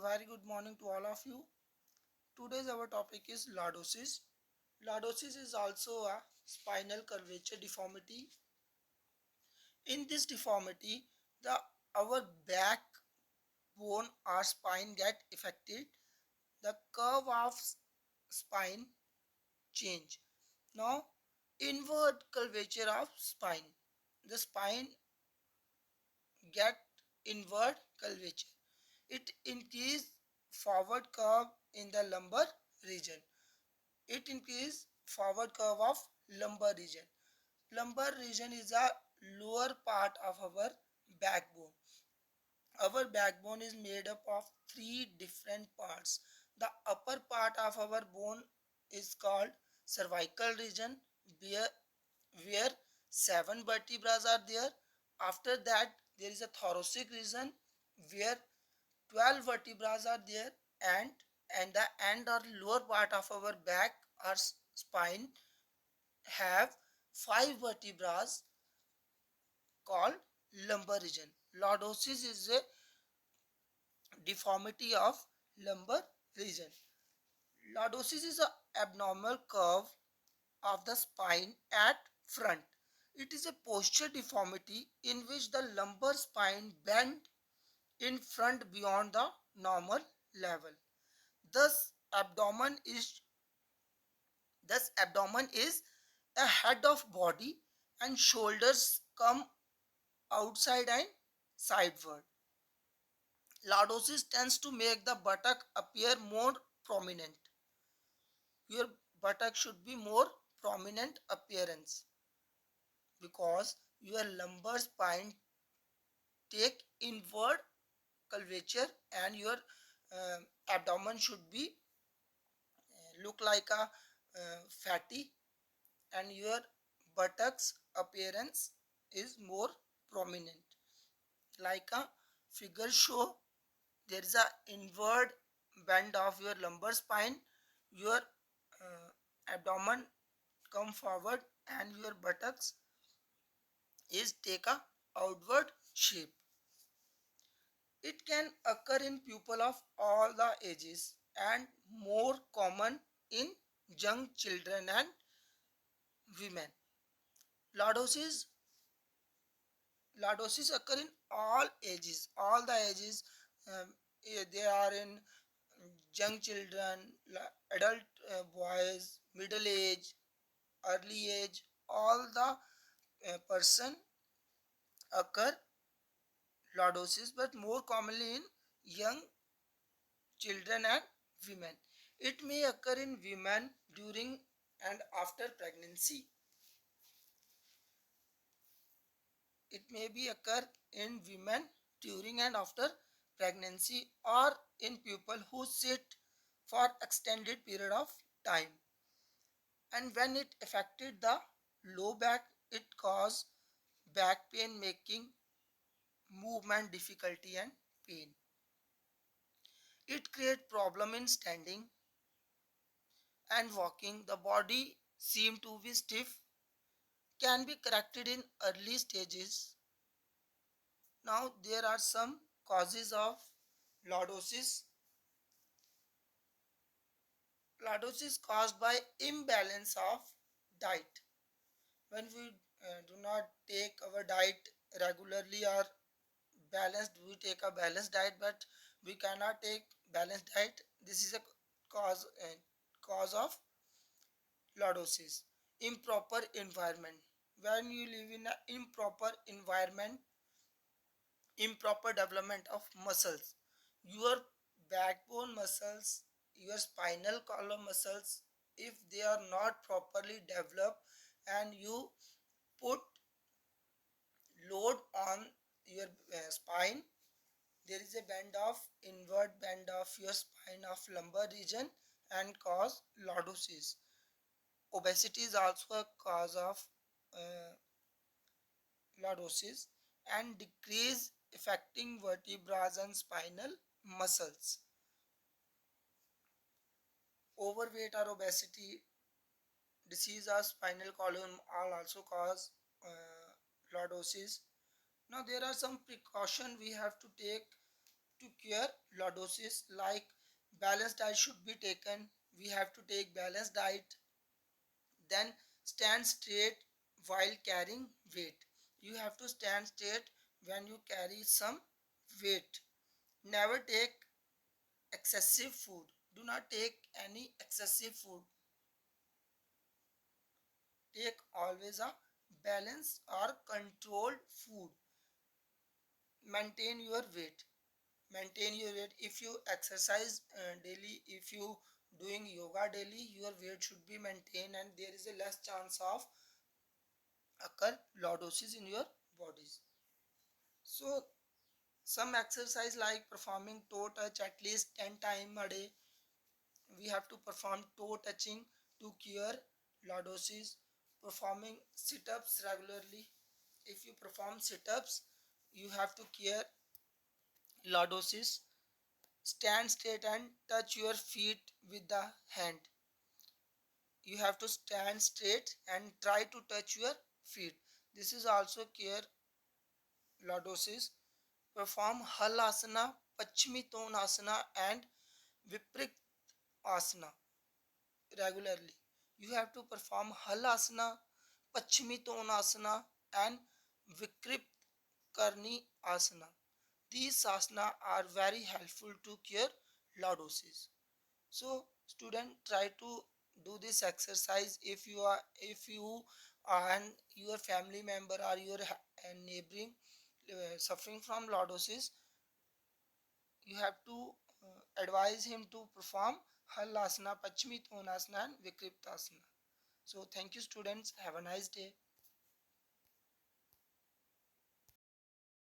very good morning to all of you. Today's our topic is lordosis. Lordosis is also a spinal curvature deformity. In this deformity, the our backbone or spine get affected. The curve of spine change. Now, inward curvature of spine. The spine get inward curvature. It increase forward curve in the lumbar region. It increase forward curve of lumbar region. Lumbar region is a lower part of our backbone. Our backbone is made up of three different parts. The upper part of our bone is called cervical region, where, where seven vertebrae are there. After that, there is a thoracic region where 12 vertebrae are there, and the end or lower part of our back or spine have 5 vertebrae called lumbar region. Lordosis is a deformity of lumbar region. Lordosis is an abnormal curve of the spine at front. It is a posture deformity in which the lumbar spine bend in front beyond the normal level. Thus, abdomen is a head of body and shoulders come outside and sideward. Lordosis tends to make the buttock appear more prominent. Your buttock should be more prominent appearance because your lumbar spine take inward curvature and your abdomen should be look like a fatty, and your buttocks appearance is more prominent like a figure show. There is a inward bend of your lumbar spine, your abdomen come forward, and your buttocks is take a outward shape. It can occur in people of all the ages and more common in young children and women. Lordosis Lordosis occur in all the ages. They are in young children, adult boys, middle age, early age. All the person occur lordosis, but more commonly in young children and women. It may occur in women during and after pregnancy. It may be occur in women during and after pregnancy or in people who sit for extended period of time. And when it affected the low back, it caused back pain, making movement difficulty and pain. It create problem in standing and walking. The body seem to be stiff, can be corrected in early stages. Now there are some causes of lordosis. Lordosis caused by imbalance of diet. When we do not take our diet regularly or balanced, we take a balanced diet, but we cannot take balanced diet. This is a cause of lordosis. Improper environment. When you live in an improper environment, improper development of muscles, your backbone muscles, your spinal column muscles, if they are not properly developed and you put load on your spine, there is a bend of inward bend of your spine of lumbar region and cause lordosis. Obesity is also a cause of uh, lordosis and decrease affecting vertebrae and spinal muscles. Overweight or obesity, disease of spinal column all also cause lordosis. Now there are some precaution we have to take to cure lordosis, like balanced diet should be taken. We have to take balanced diet. Then stand straight while carrying weight. You have to stand straight when you carry some weight. Never take excessive food. Do not take any excessive food. Take always a balanced or controlled food. Maintain your weight. Maintain your weight. If you exercise daily, if you doing yoga daily, your weight should be maintained and there is a less chance of occur lordosis in your bodies. So some exercise like performing toe touch at least 10 times a day. We have to perform toe touching to cure lordosis. Performing sit-ups regularly. If you perform sit-ups, you have to cure lordosis. Stand straight and touch your feet with the hand. You have to stand straight and try to touch your feet. This is also cure lordosis. Perform halasana, pachmitonasana and viprik asana regularly. You have to perform halasana, pachmitonasana and vikrip karni asana. These asana are very helpful to cure lordosis. So student, try to do this exercise. If you and your family member or your neighboring suffering from lordosis, you have to advise him to perform halasana, pachmitonasana and vikriptasana. So thank you students, have a nice day.